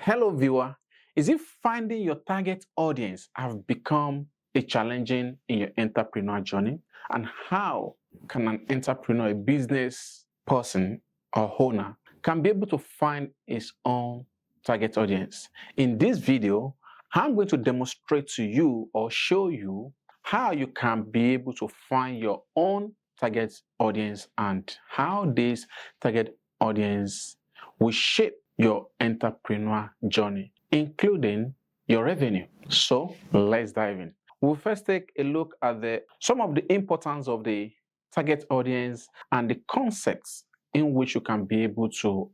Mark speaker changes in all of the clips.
Speaker 1: Hello, viewer. Is it finding your target audience have become a challenging in your entrepreneur journey? And how can an entrepreneur, a business person or owner, can be able to find his own target audience? In this video, I'm going to demonstrate to you or show you how you can be able to find your own target audience and how this target audience will shape your entrepreneur journey, including your revenue. So let's dive in. We'll first take a look at some of the importance of the target audience and the concepts in which you can be able to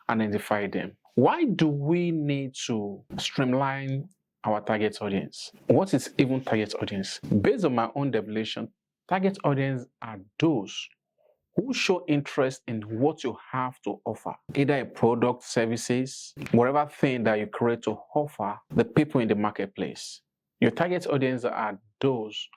Speaker 1: identify them. Why do we need to streamline our target audience? What is even target audience? Based on my own definition, target audience are those who show interest in what you have to offer, either a product, services, whatever thing that you create to offer the people in the marketplace. Your target audience are those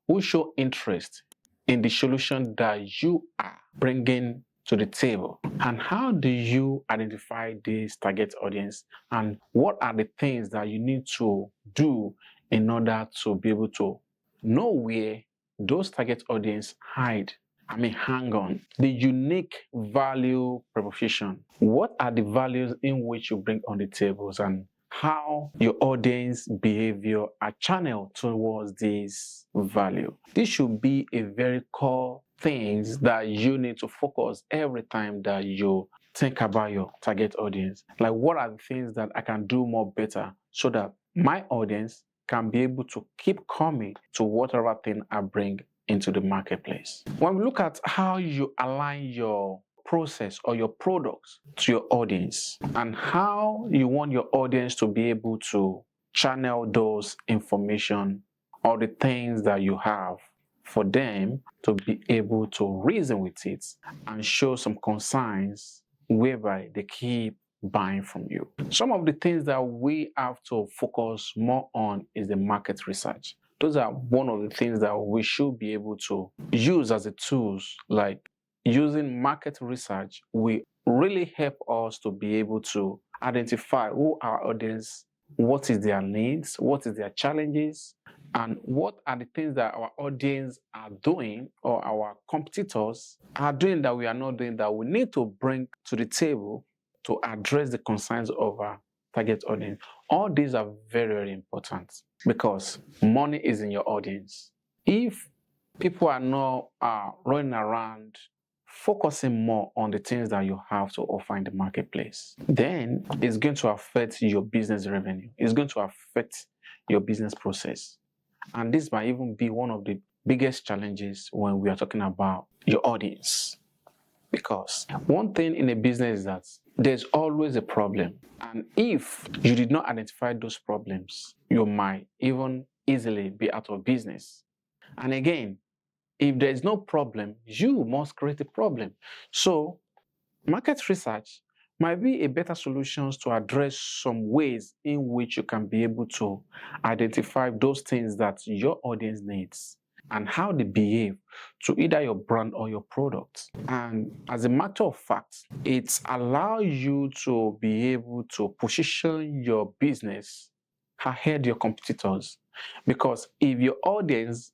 Speaker 1: who show interest in the solution that you are bringing to the table. And how do you identify this target audience? And what are the things that you need to do in order to be able to know where those target audience hang on? The unique value proposition. What are the values in which you bring on the tables and how your audience behavior are channeled towards this value? This should be a very core things that you need to focus every time that you think about your target audience. Like, what are the things that I can do more better so that my audience can be able to keep coming to whatever thing I bring into the marketplace. When we look at how you align your process or your products to your audience and how you want your audience to be able to channel those information or the things that you have for them to be able to reason with it and show some consigns whereby they keep buying from you. Some of the things that we have to focus more on is the market research. Those are one of the things that we should be able to use as a tools. Like using market research will really help us to be able to identify who our audience, what is their needs, what is their challenges, and what are the things that our audience are doing or our competitors are doing that we are not doing that we need to bring to the table to address the concerns of our target audience. All these are very, very important because money is in your audience. If people are not running around focusing more on the things that you have to offer in the marketplace, then it's going to affect your business revenue. It's going to affect your business process. And this might even be one of the biggest challenges when we are talking about your audience. Because one thing in a business is that there's always a problem. And if you did not identify those problems, you might even easily be out of business. And again, if there's no problem, you must create a problem. So market research might be a better solution to address some ways in which you can be able to identify those things that your audience needs and how they behave to either your brand or your product. And as a matter of fact, it allows you to be able to position your business ahead of your competitors. Because if your audience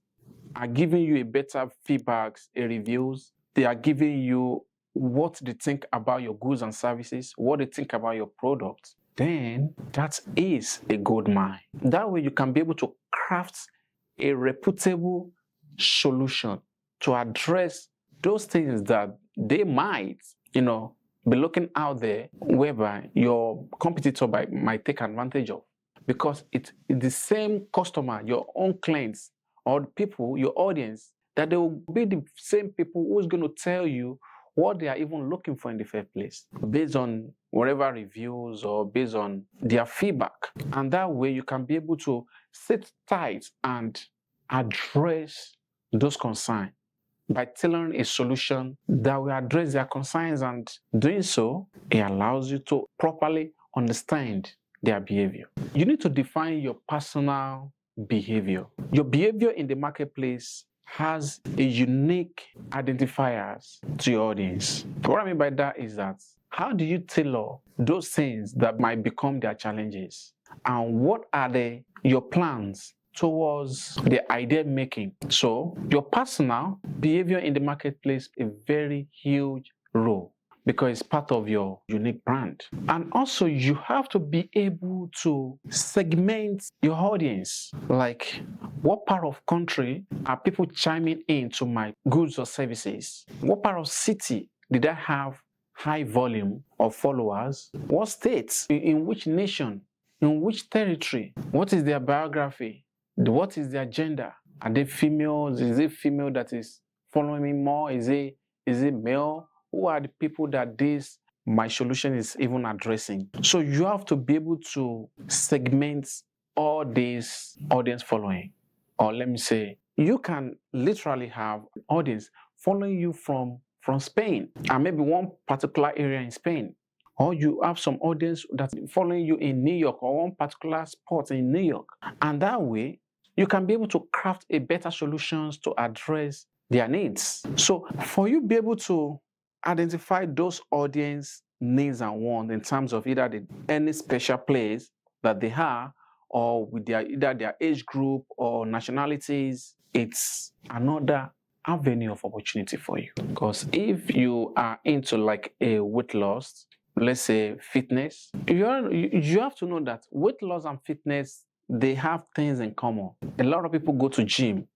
Speaker 1: are giving you a better feedbacks, a reviews, they are giving you what they think about your goods and services, what they think about your product, then that is a good mine. That way you can be able to craft a reputable solution to address those things that they might, be looking out there whereby your competitor might take advantage of. Because it's the same customer, your own clients, or the people, your audience, that they will be the same people who's going to tell you what they are even looking for in the first place, based on whatever reviews or based on their feedback. And that way you can be able to sit tight and address those concerns by tailoring a solution that will address their concerns, and doing so, it allows you to properly understand their behavior. You need to define your personal behavior. Your behavior in the marketplace has a unique identifiers to your audience. What I mean by that is that How do you tailor those things that might become their challenges? And what are your plans towards the idea making? So your personal behavior in the marketplays a very huge role because it's part of your unique brand. And also you have to be able to segment your audience. Like, what part of country are people chiming into my goods or services? What part of city did I have high volume of followers? What states? In which nation? In which territory? What is their biography? What is their gender? Are they females? Is it female that is following me more? Is it male? Who are the people that my solution is even addressing? So you have to be able to segment all these audience following. Or let me say, you can literally have an audience following you from Spain, and maybe one particular area in Spain. Or you have some audience that's following you in New York or one particular spot in New York. And that way, you can be able to craft a better solutions to address their needs. So for you to be able to identify those audience needs and wants in terms of either any special place that they have or with either their age group or nationalities, it's another avenue of opportunity for you. Because if you are into like a weight loss, let's say fitness, you have to know that weight loss and fitness, they have things in common. A lot of people go to gym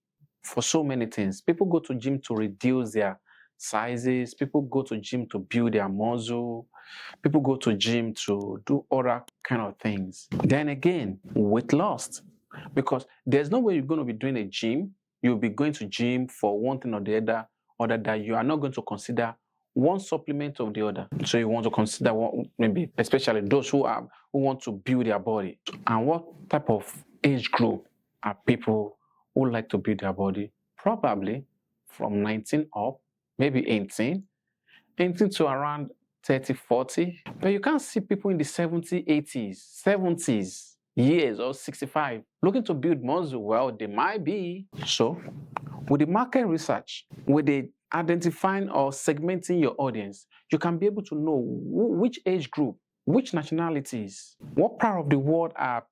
Speaker 1: for so many things. People go to gym to reduce their sizes. People go to gym to build their muscle. People go to gym to do other kind of things. Then again, weight loss, because there's no way you're going to be doing a gym. You'll be going to gym for one thing or the other that you are not going to consider one supplement of the other. So you want to consider one, maybe especially those who want to build their body. And what type of age group are people who like to build their body? Probably from 19 up, maybe 18 to around 30, 40. But you can't see people in the 70s, 80s, 70s years or 65 looking to build muscle. Well, they might be. So with the market research, with the identifying or segmenting your audience, you can be able to know which age group, which nationalities, what part of the world are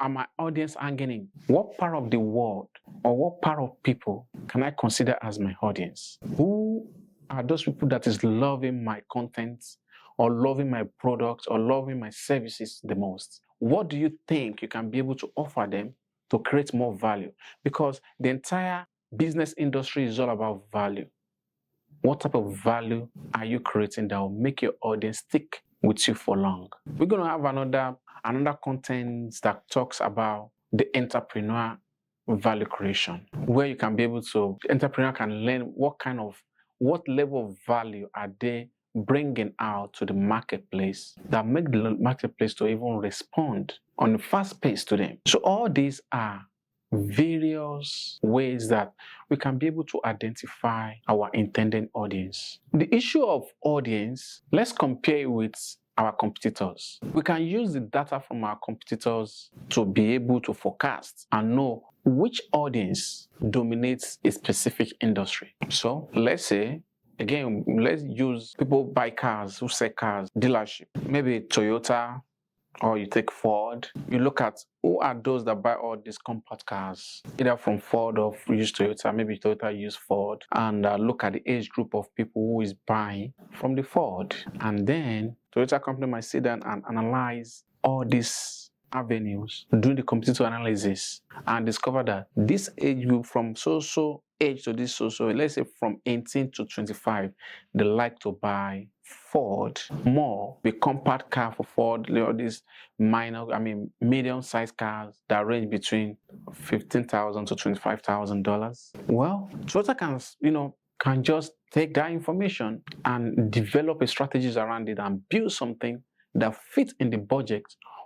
Speaker 1: my audience hanging in? What part of the world or what part of people can I consider as my audience? Who are those people that is loving my content or loving my products or loving my services the most? What do you think you can be able to offer them to create more value? Because the entire business industry is all about value. What type of value are you creating that will make your audience stick with you for long? We're going to have another content that talks about the entrepreneur value creation, where you can be able to, the entrepreneur can learn what level of value are they bringing out to the marketplace that make the marketplace to even respond on a fast pace to them. So all these are various ways that we can be able to identify our intended audience. The issue of audience, let's compare it with our competitors. We can use the data from our competitors to be able to forecast and know which audience dominates a specific industry. So let's say, again, let's use people buy cars, who sell cars, dealership, maybe Toyota, or you take Ford. You look at who are those that buy all these compact cars, either from Ford or use Toyota, maybe Toyota use Ford, and look at the age group of people who is buying from the Ford. And then Toyota company might sit down and analyze all these avenues, do the competitor analysis, and discover that this age group from so age to this so, let's say from 18 to 25, they like to buy Ford more. The compact car for Ford, these medium-sized cars that range between $15,000 to $25,000. Well, Toyota can just take that information and develop a strategies around it and build something that fits in the budget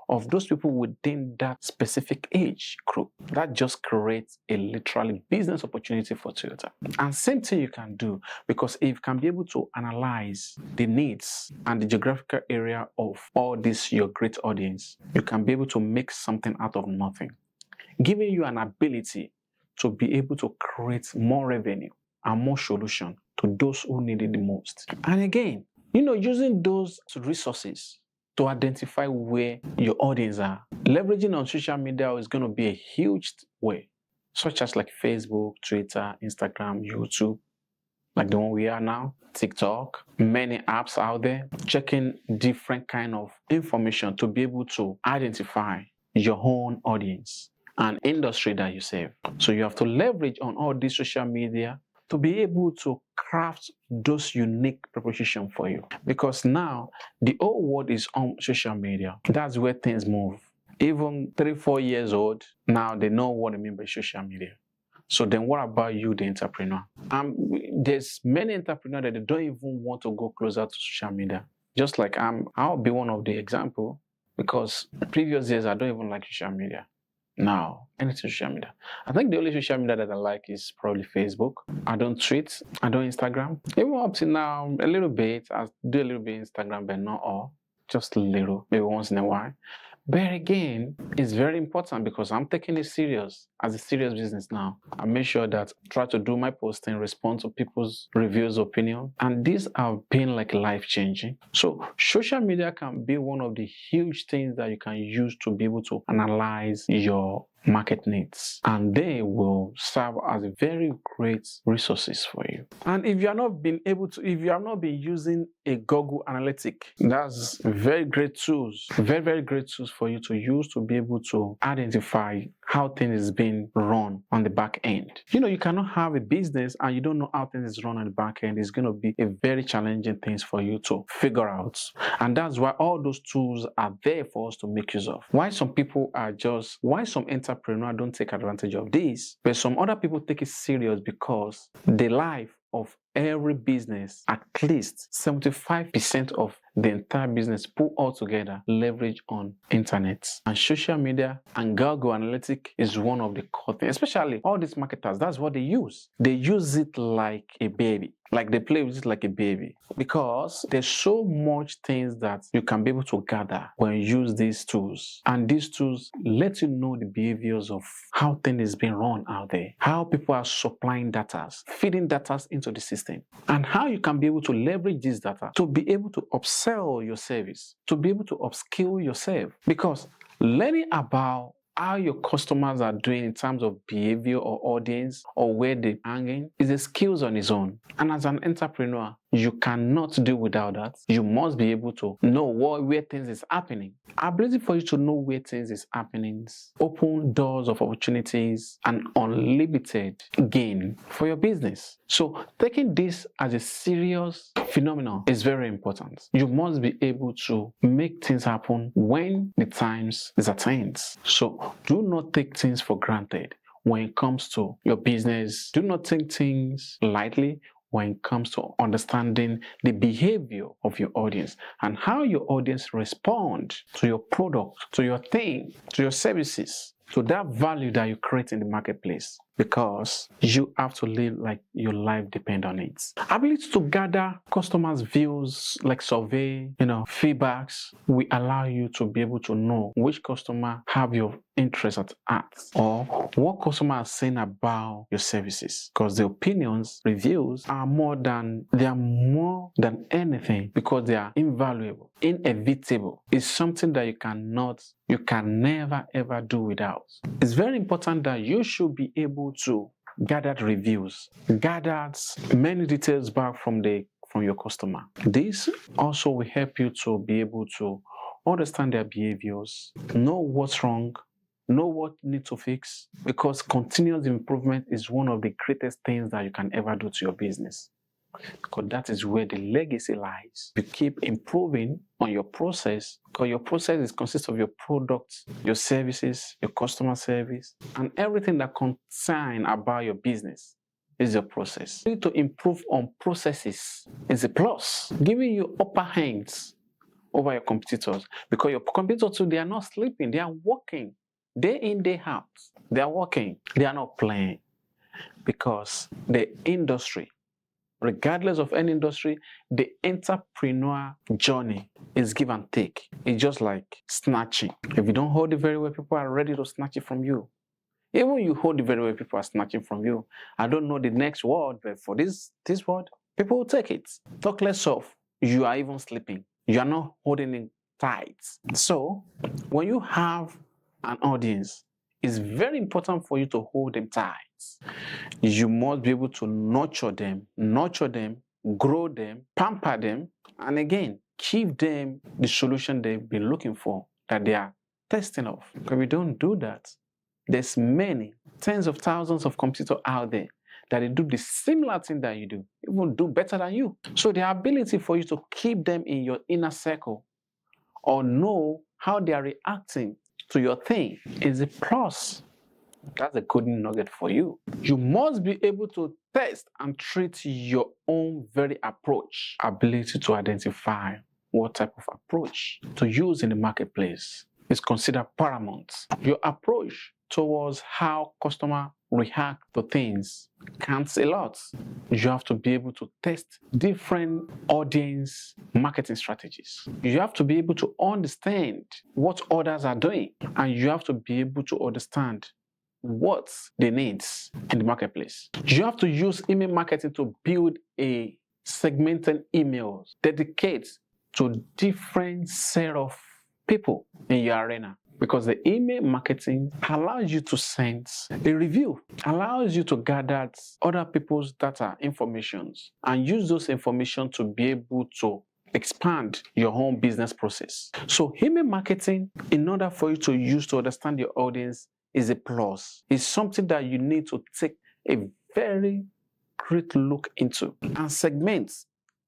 Speaker 1: of those people within that specific age group. That just creates a literally business opportunity for Toyota. And same thing you can do, because if you can be able to analyze the needs and the geographical area of all this your great audience, you can be able to make something out of nothing, giving you an ability to be able to create more revenue and more solution to those who need it the most. And again, Using those resources to identify where your audience are. Leveraging on social media is going to be a huge way, such as like Facebook, Twitter, Instagram, YouTube, like the one we are now, TikTok, many apps out there, checking different kind of information to be able to identify your own audience and industry that you serve. So you have to leverage on all this social media to be able to craft those unique proposition for you. Because now the whole world is on social media. That's where things move. Even 3-4 years old, now they know what I mean by social media. So then what about you, the entrepreneur? There's many entrepreneurs that they don't even want to go closer to social media. Just like I'll be one of the example, because previous years I don't even like social media. Now, any social media. I think the only social media that I like is probably Facebook. I don't tweet, I don't Instagram. Even up to now, a little bit. I do a little bit Instagram, but not all. Just a little, maybe once in a while. But again, it's very important because I'm taking it serious as a serious business now. I make sure that I try to do my posting, respond to people's reviews, opinion, and these have been like life-changing. So social media can be one of the huge things that you can use to be able to analyze your market needs, and they will serve as a very great resources for you. And if you have not been using a Google Analytic, that's very great tools, very great tools for you to use to be able to identify how things is being run on the back end. You cannot have a business and you don't know how things is run on the back end. It's going to be a very challenging thing for you to figure out, and that's why all those tools are there for us to make use of. Why some entrepreneurs don't take advantage of this, but some other people take it serious, because the life of every business, at least 75% of the entire business put all together leverage on internet and social media, and Google Analytics is one of the core things. Especially all these marketers, that's what they use. They use it like a baby. Like they play with it like a baby, because there's so much things that you can be able to gather when you use these tools. And these tools let you know the behaviors of how things is being run out there, how people are supplying data, feeding data into the system, and how you can be able to leverage this data to be able to upsell your service, to be able to upskill yourself. Because learning about how your customers are doing in terms of behavior or audience or where they're hanging is a skills on its own. And as an entrepreneur, you cannot do without that. You must be able to know where things is happening. Ability for you to know where things is happening open doors of opportunities and unlimited gain for your business. So taking this as a serious phenomenon is very important. You must be able to make things happen when the times is attained. So do not take things for granted when it comes to your business. Do not take things lightly when it comes to understanding the behavior of your audience and how your audience respond to your product, to your thing, to your services, to that value that you create in the marketplace, because you have to live like your life depends on it. Ability to gather customers' views, like survey, feedbacks, will allow you to be able to know which customer have your interest at heart, or what customer are saying about your services. Because the opinions, reviews are more than anything, because they are invaluable, inevitable. It's something that you can never ever do without. It's very important that you should be able to gather reviews, gather many details back from your customer. This also will help you to be able to understand their behaviors, know what's wrong, know what you need to fix, because continuous improvement is one of the greatest things that you can ever do to your business. Because that is where the legacy lies. You keep improving on your process, because your process consists of your products, your services, your customer service, and everything that concerns about your business is your process. You need to improve on processes is a plus, giving you upper hands over your competitors, because your competitors too, they are not sleeping, they are working day in, day out. They are working, they are not playing, because the industry, regardless of any industry, the entrepreneur journey is give and take. It's just like snatching. If you don't hold it very well, people are ready to snatch it from you. Even when you hold it very well, people are snatching from you. I don't know the next word, but for this word, people will take it. Talk less of you are even sleeping. You are not holding it tight. So when you have an audience, it's very important for you to hold them tight. You must be able to nurture them, grow them, pamper them, and again, give them the solution they've been looking for, that they are testing of. If we don't do that, there's many, tens of thousands of competitors out there that they do the similar thing that you do, even do better than you. So the ability for you to keep them in your inner circle or know how they are reacting to your thing is a plus. That's a good nugget for you. You must be able to test and treat your own very approach, ability to identify what type of approach to use in the marketplace is considered paramount. Your approach towards how customer react to things counts a lot. You have to be able to test different audience marketing strategies. You have to be able to understand what others are doing, and you have to be able to understand what they need in the marketplace. You have to use email marketing to build a segmented emails dedicated to different set of people in your arena, because the email marketing allows you to send a review, allows you to gather other people's data informations and use those information to be able to expand your own business process. So email marketing, in order for you to use to understand your audience, is a plus. It's something that you need to take a very great look into and segment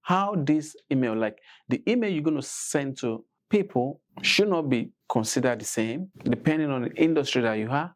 Speaker 1: how this email, like the email you're going to send to people, should not be considered the same depending on the industry that you are,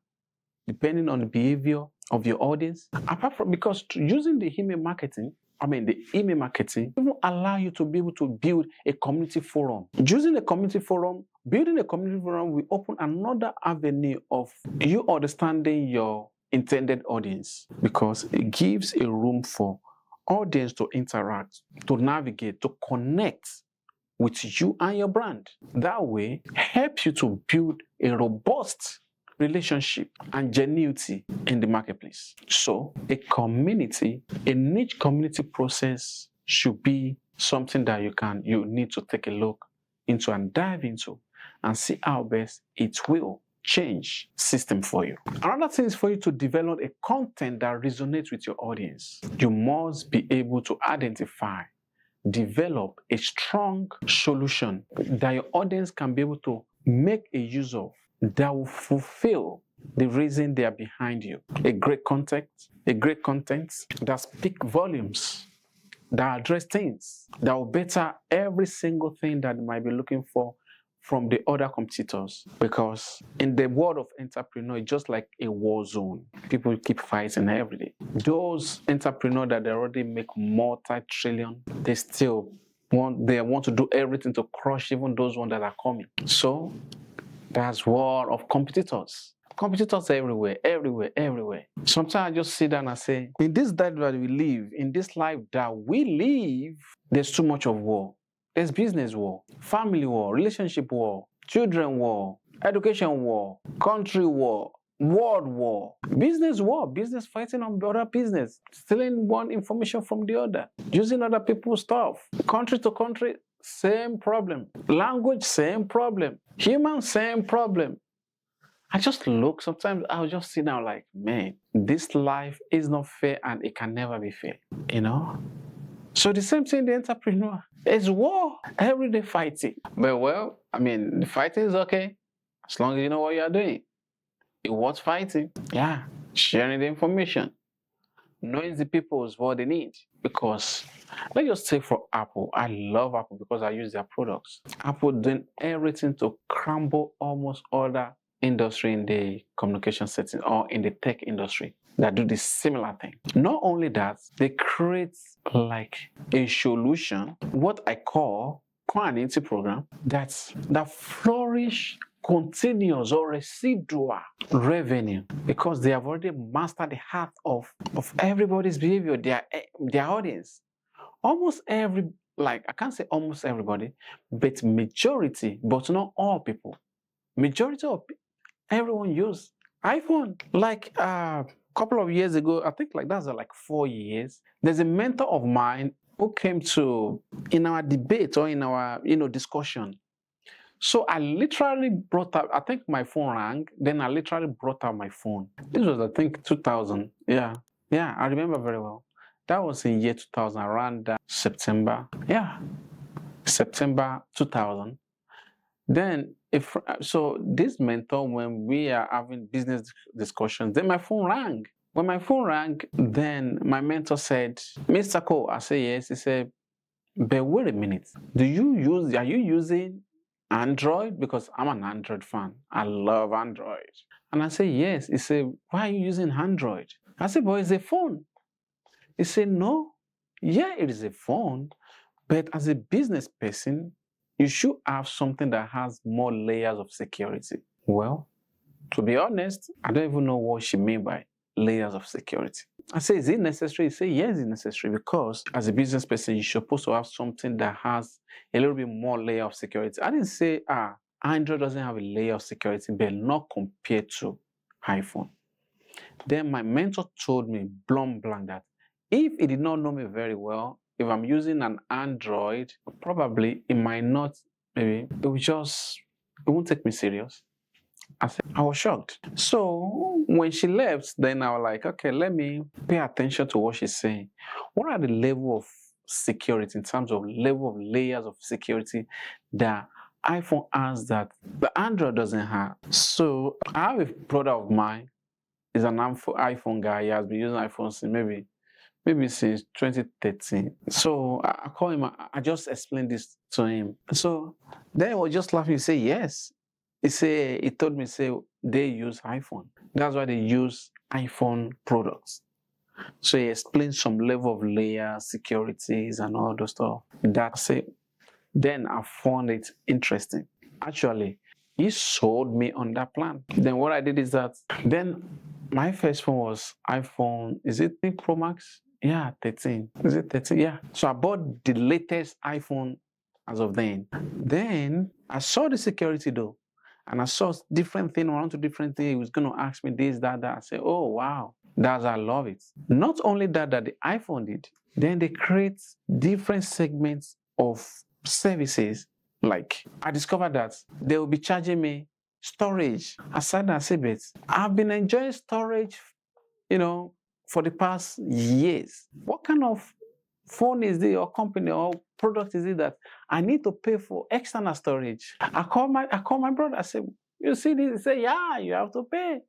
Speaker 1: depending on the behavior of your audience. Apart from, because using the email marketing will allow you to be able to build a community forum. Using a community forum, building a community forum will open another avenue of you understanding your intended audience, because it gives a room for audience to interact, to navigate, to connect with you and your brand. That way, helps you to build a robust relationship and genuinity in the marketplace. So a niche community process should be something that you need to take a look into and dive into and see how best it will change system for you. Another thing is for you to develop a content that resonates with your audience. You must be able to identify, develop a strong solution that your audience can be able to make a use of, that will fulfill the reason they are behind you. A great content that speaks volumes, that address things, that will better every single thing that they might be looking for from the other competitors. Because in the world of entrepreneur, it's just like a war zone. People keep fighting every day. Those entrepreneurs that they already make multi-trillion, they want to do everything to crush even those ones that are coming. So that's war of competitors. Competitors everywhere. Sometimes I just sit down and say, in this life that we live, in this life that we live, there's too much of war. There's business war, family war, relationship war, children war, education war, country war, world war, business fighting on other business, stealing one information from the other, using other people's stuff, country to country, same problem, language, same problem, human, same problem. I just look, sometimes I'll just sit down like, man, this life is not fair and it can never be fair, So the same thing, the entrepreneur, is war, everyday fighting. But well, the fighting is okay, as long as you know what you are doing. It was fighting, sharing the information, knowing the people's what they need. Because let's just take for Apple. I love Apple because I use their products. Apple doing everything to crumble almost other industry in the communication setting or in the tech industry that do the similar thing. Not only that, they create like a solution, what I call quantity program, that flourish continuous or residual revenue, because they have already mastered the heart of everybody's behavior, their audience. Almost I can't say almost everybody, but majority, but not all people. Majority of everyone use iPhone. Like a couple of years ago, I think that's like 4 years, there's a mentor of mine who came to in our debate or in our discussion. So I literally brought up, I think my phone rang, then I literally brought out my phone. This was, I think, 2000. Yeah. Yeah, I remember very well. That was in year 2000, around September. Yeah, September 2000. Then, if so, this mentor, when we are having business discussions, then my phone rang. When my phone rang, then my mentor said, Mr. Cole, I said, yes. He said, but wait a minute. Are you using Android? Because I'm an Android fan. I love Android. And I said, yes. He said, why are you using Android? I said, but it's a phone. He said, no. Yeah, it is a phone. But as a business person, you should have something that has more layers of security. Well, to be honest, I don't even know what she meant by layers of security. I say, is it necessary? He say, yes, it's necessary, because as a business person, you're supposed to have something that has a little bit more layer of security. I didn't say, Android doesn't have a layer of security, but not compared to iPhone. Then my mentor told me blank that if he did not know me very well, if I'm using an Android, probably it might not, maybe it won't take me serious. I was shocked. So when she left, then I was like, okay, let me pay attention to what she's saying. What are the level of security, in terms of level of layers of security that iPhone has that the Android doesn't have? So I have a brother of mine, is an iPhone guy. He has been using iPhone since maybe since 2013. So I call him, I just explained this to him. So then he was just laughing. He said, yes. He told me, say, they use iPhone. That's why they use iPhone products. So he explained some level of layer securities and all those stuff. Then I found it interesting. Actually, he sold me on that plan. Then what I did is that, then my first phone was iPhone, is it Pro Max? Yeah, 13. Is it 13? Yeah. So I bought the latest iPhone as of then. Then I saw the security though. And I saw different thing, one to different thing. He was going to ask me this, that. I said, oh, wow. I love it. Not only that the iPhone did, then they create different segments of services. Like, I discovered that they will be charging me storage. Aside that, I say, but I've been enjoying storage, for the past years. What kind of phone is it, or company or product is it that I need to pay for external storage? I call my brother. I say, you see this? He say, yeah, you have to pay.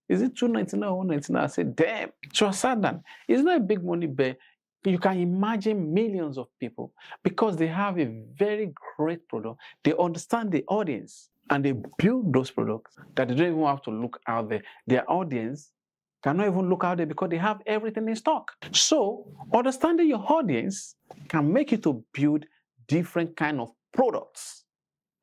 Speaker 1: Is it $299 or $199? I said, damn. So I sat down. It's not a big money, but you can imagine millions of people, because they have a very great product. They understand the audience and they build those products that they don't even have to look out there. Their audience cannot even look out there because they have everything in stock. So understanding your audience can make you to build different kind of products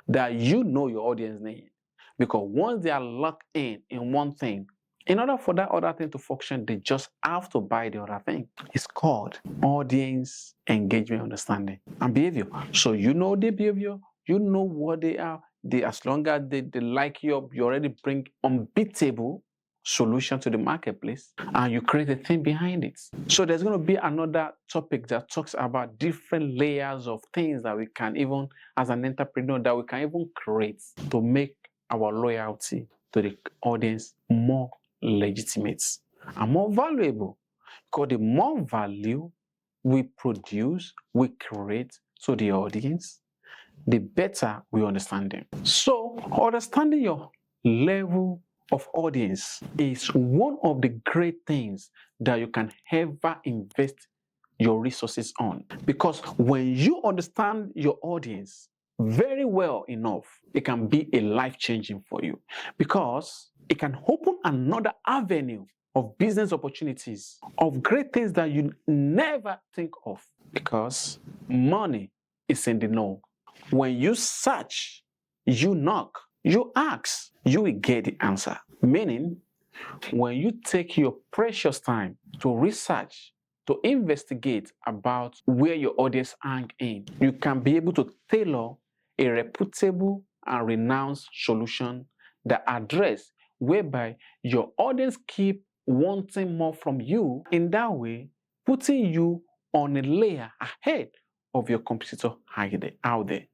Speaker 1: that your audience need. Because once they are locked in one thing, in order for that other thing to function, they just have to buy the other thing. It's called audience engagement, understanding, and behavior. So you know their behavior, you know what they are. As long as they like you already bring unbeatable solution to the marketplace, and you create a thing behind it. So there's going to be another topic that talks about different layers of things that we can even, as an entrepreneur, that we can even create to make our loyalty to the audience more legitimate and more valuable. Because the more value we produce, we create to the audience, the better we understand them. So understanding your level of audience is one of the great things that you can ever invest your resources on. Because when you understand your audience very well enough, it can be a life-changing for you, because it can open another avenue of business opportunities, of great things that you never think of, because money is in the know. When you search, you knock, you ask, you will get the answer. Meaning, when you take your precious time to research, to investigate about where your audience hang in, you can be able to tailor a reputable and renowned solution that address whereby your audience keep wanting more from you. In that way, putting you on a layer ahead of your competitor out there.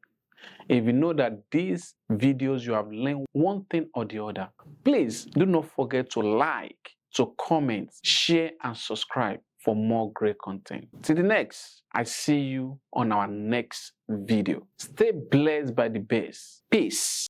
Speaker 1: If you know that these videos you have learned one thing or the other, please do not forget to like, to comment, share, and subscribe for more great content. Till the next, I see you on our next video. Stay blessed by the best. Peace.